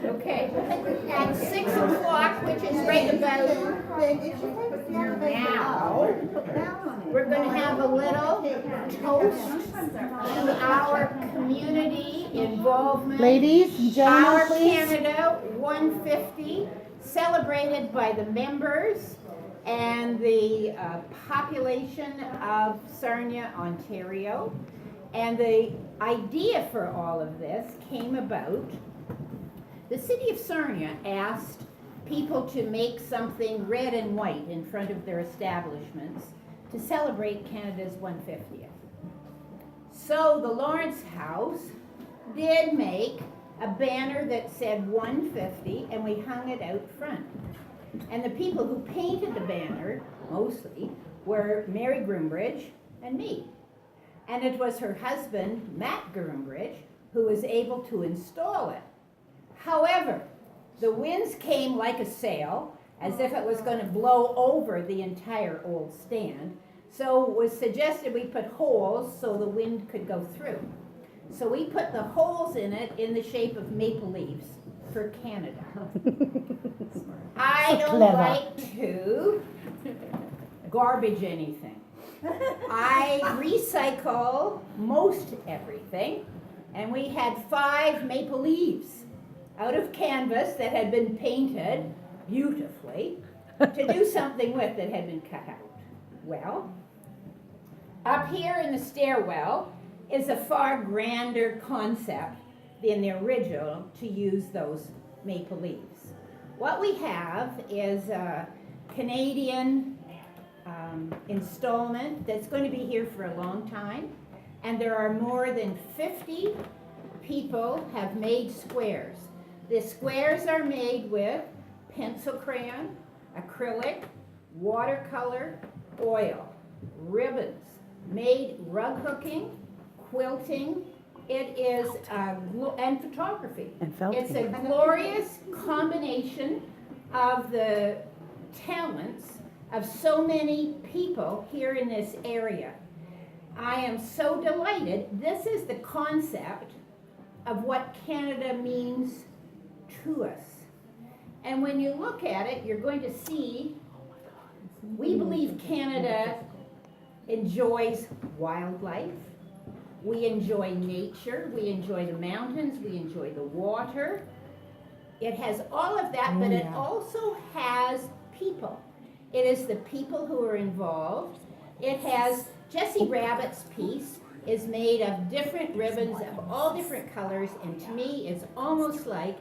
Okay. At 6 o'clock, which is right about now, we're going to have a little toast to our community involvement. Ladies and gentlemen, Our please. Canada 150, celebrated by the members and the population of Sarnia, Ontario. And the idea for all of this came about. The city of Sarnia asked people to make something red and white in front of their establishments to celebrate Canada's 150th. So the Lawrence House did make a banner that said 150, and we hung it out front. And the people who painted the banner, mostly, were Mary Groombridge and me. And it was her husband, Matt Groombridge, who was able to install it. However, the winds came like a sail, as if it was going to blow over the entire old stand. So it was suggested we put holes so the wind could go through. So we put the holes in it in the shape of maple leaves for Canada. I don't like to garbage anything. I recycle most everything, and we had 5 maple leaves out of canvas that had been painted beautifully to do something with that had been cut out. Well, up here in the stairwell is a far grander concept than the original to use those maple leaves. What we have is a Canadian installment that's going to be here for a long time, and there are more than 50 people have made squares. The squares are made with pencil crayon, acrylic, watercolor, oil, ribbons, made rug hooking, quilting. It is and photography. It's a glorious combination of the talents of so many people here in this area. I am so delighted. This is the concept of what Canada means to us. And when you look at it, you're going to see we believe Canada enjoys wildlife. We enjoy nature. We enjoy the mountains. We enjoy the water. It has all of that, but it also has people. It is the people who are involved. It has Jessie Rabbit's piece is made of different ribbons of all different colors, and to me it's almost like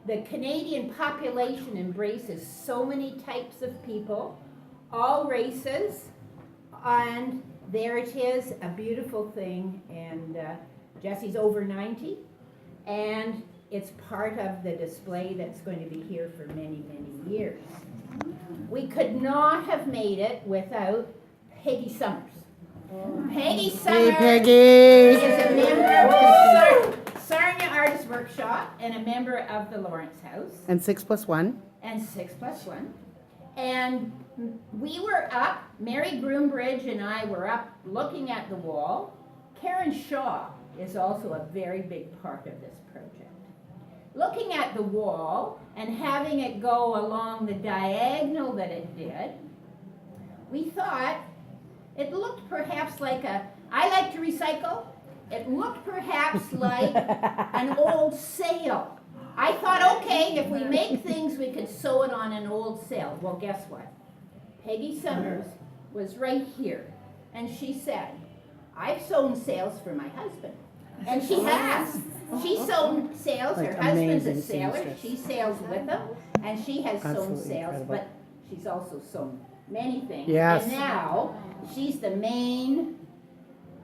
the Canadian population embraces so many types of people, all races, and there it is, a beautiful thing. And Jessie's over 90, and it's part of the display that's going to be here for many, many years. We could not have made it without Peggy Summers. Peggy Summers is a member of the Sarnia Artist Workshop and a member of the Lawrence House. And 6+1. And 6+1. And we were up, Mary Groombridge and I were up looking at the wall. Karen Shaw is also a very big part of this project. Looking at the wall and having it go along the diagonal that it did, we thought it looked perhaps like I like to recycle, it looked perhaps like an old sail. I thought, okay, if we make things, we could sew it on an old sail. Well, guess what? Peggy Summers was right here, and she said, I've sewn sails for my husband. And she has. She's sewn sails. Her husband's a sailor. She sails with him, and she has sewn sails, but she's also sewn many things. Yes. And now she's the main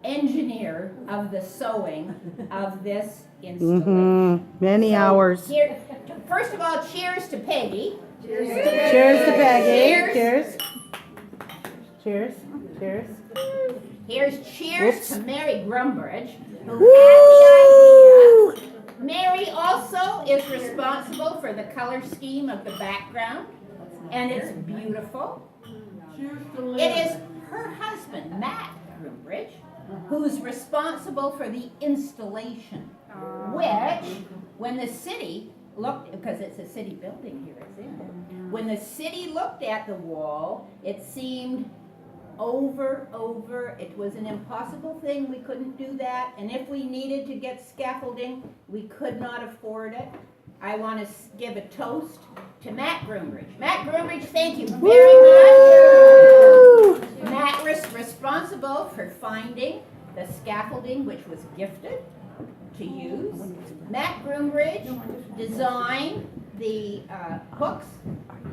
engineer of the sewing of this installation. Many hours. Here, first of all, cheers to Peggy. Cheers to Peggy. Cheers. Cheers. Cheers. Here's cheers to Mary Groombridge, who had the idea. Mary also is responsible for the color scheme of the background, and it's beautiful. It is her husband, Matt Groombridge, who's responsible for the installation, which when the city looked, because it's a city building here, isn't it? When the city looked at the wall, it seemed over, it was an impossible thing, we couldn't do that, and if we needed to get scaffolding, we could not afford it. I want to give a toast to Matt Groombridge. Matt Groombridge, thank you very much. Matt was responsible for finding the scaffolding, which was gifted to use. Matt Groombridge designed the hooks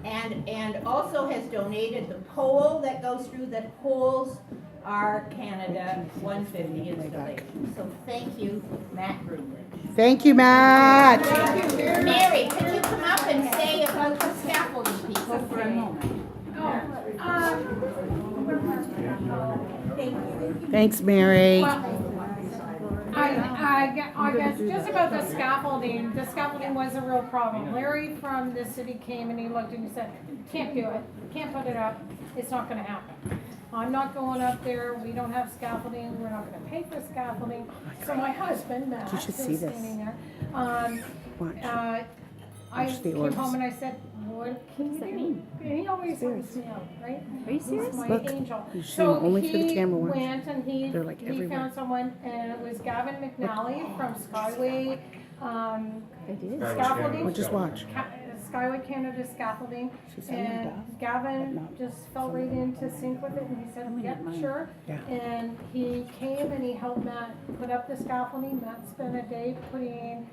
and also has donated the pole that goes through that holds our Canada 150 installation. So thank you, Matt Groombridge. Thank you, Matt. Mary, could you come up and say about the scaffolding people for a moment? Thanks, Mary. I guess just about the scaffolding was a real problem. Larry from the city came and he looked and he said, can't do it, can't put it up, it's not gonna happen. I'm not going up there, we don't have scaffolding, we're not gonna pay for scaffolding. So my husband, Matt, You is should see this. standing there. Watch. I Watch the came orbs. home and I said, what can you do? And he always helps me out, right? Are you serious? He's my Look, angel. you show them only through the camera, So watch. he went and They're like he everywhere. found someone, and it was Gavin McNally from Skyway, Scaffolding. Well, just watch. Skyway Canada Scaffolding, She's on there, and Duff. Gavin But no. just fell right into sync with it, and he said, yep, sure. Yeah. And he came and he helped Matt put up the scaffolding. Matt spent a day putting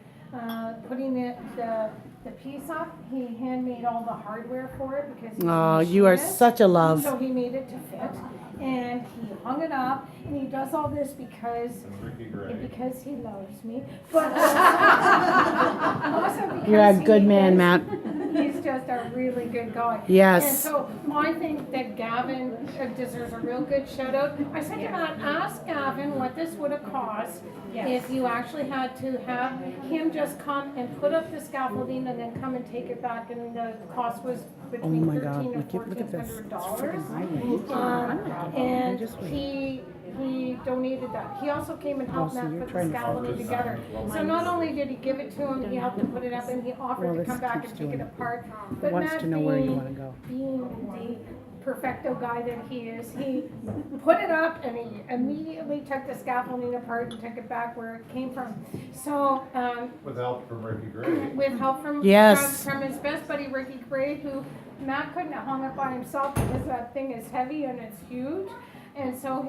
the piece up. He handmade all the hardware for it because he's a Oh, you are machinist. such a love. So he made it to fit, and he hung it up, and he does all this because he loves me, but also because You're a good man, is- Matt. He's just a really good guy. Yes. And so I think that Gavin deserves a real good shout out. I said to Matt, ask Gavin what this would have cost if you actually had to have him just come and put up the scaffolding and then come and take it back, and the cost was between my God, $1,300 and look at this. $1,400. Just And wait. he donated that. He also came and helped Oh, so Matt you're put the trying to scaffolding together. So not only did he give it to him, he helped him put it up, and he offered Well, to this come back keeps and take doing it it. apart. But Wants Matt to know where you want to go. being the perfecto guy that he is, he put it up and he immediately took the scaffolding apart and took it back where it came from. So, With help from Ricky Gray. with help from Yes. from his best buddy Ricky Gray, who Matt couldn't have hung it by himself because that thing is heavy and it's huge. And so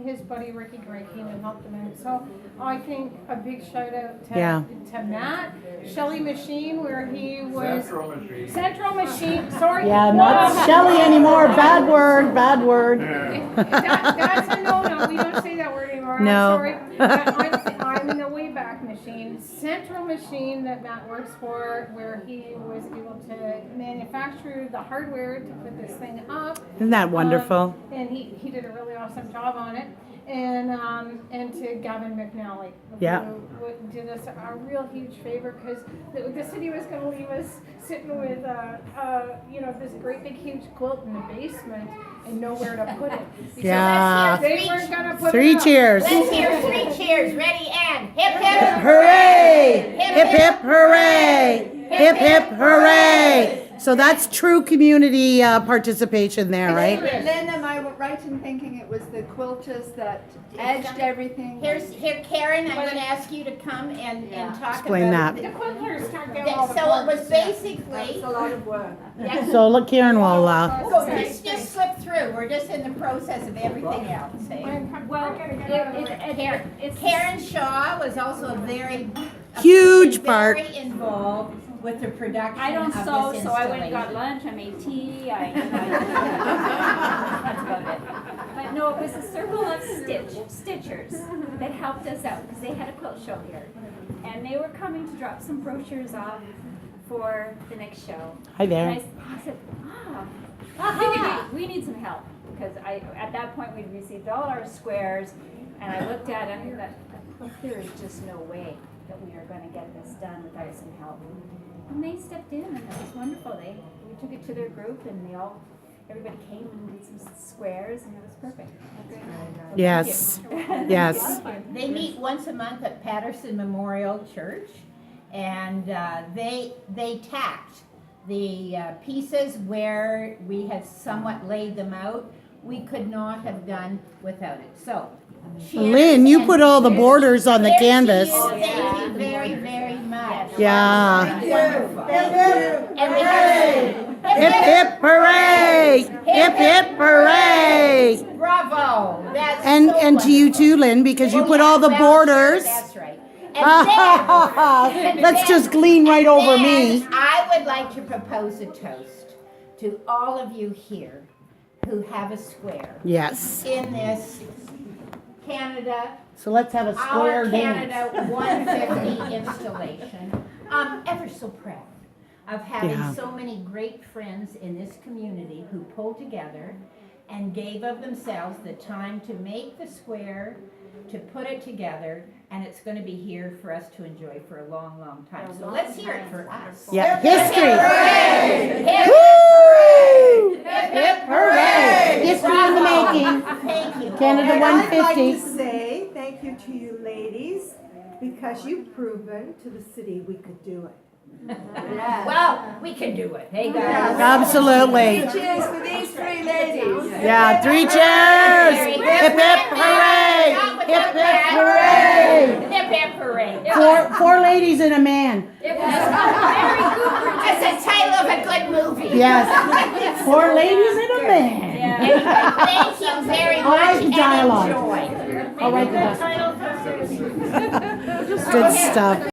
his buddy Ricky Gray came and helped him out. So I think a big shout out Yeah. to Matt. Shelley Machine, where he was Central Machine. Sorry. Yeah, not Shelley anymore. Bad word, bad word. That's a no. We don't say that word anymore. No. I'm sorry. I'm in the Wayback Machine. Central Machine that Matt works for, where he was able to manufacture the hardware to put this thing up. Isn't that wonderful? And he did a really awesome job on it. And to Gavin McNally, Yeah. who did us a real huge favor, because the city was going to leave us sitting with this great big huge quilt in the basement and nowhere to put it. Because Yeah. they weren't going to put Three it up. cheers. Let's hear 3 cheers. Ready and hip hip. Hooray! Hip hip hooray! Hip hip hooray! So that's true community participation there, right? Linda, am I right in thinking it was the quilters that edged everything? Here, Karen, I'm gonna ask you to come and talk Explain about. that. The quilters took down all the So it was parts, yeah. basically, That's a lot of work. yeah, So look, Karen will, so just slip through, we're just in the process of everything else, eh? Well, Karen Shaw was also a very. Huge part. Very involved with the production I don't of this sew, so I went and got installation. lunch, I made tea, that's about it. But no, it was a circle of stitchers that helped us out, because they had a quilt show here. And they were coming to drop some brochures off for the next show. Hi there. And I said, we need some help, because at that point we'd received all our squares, and I looked at it and I thought, well, there is just no way that we are going to get this done without some help. And they stepped in, and it was wonderful. We took it to their group, and everybody came and did some squares, and it was perfect. yes, yes. They meet once a month at Patterson Memorial Church, And they tacked the pieces where we had somewhat laid them out. We could not have done without it. So, cheers, Lynn, you and put all the here's- borders on the here's to canvas. you. Thank you very, very much. Yeah. Wonderful. And we have Hip hip hooray! Hip hip hooray! bravo. That's And so and to you wonderful. too, Lynn, because you Oh, put yeah, all the well, sure, borders. that's right. And Let's just lean right over me. then I would like to propose a toast to all of you here who have a square Yes. in this Canada, So let's have a square our dance. Canada 150 installation. I'm ever so proud of having Yeah. so many great friends in this community who pulled together and gave of themselves the time to make the square, to put it together, and it's going to be here for us to enjoy for a long, long time. So let's hear it for us. Yeah, history. Hip, Woo! Hip hooray! History in the making. Thank you. Canada And I'd like 150. to say thank you to you ladies, because you've proven to the city we could do it. Well, we can do it. Hey, guys. Absolutely. Cheers for these three ladies. Yeah, 3 cheers. Hip hip hooray! Hip hip hooray! Hip hip hooray. Four ladies and a man. That's the title of a good movie. Yes. 4 ladies and a man. Anyway, thank you very I like much the and dialogue. enjoy. I'll write the dialogue. Good stuff.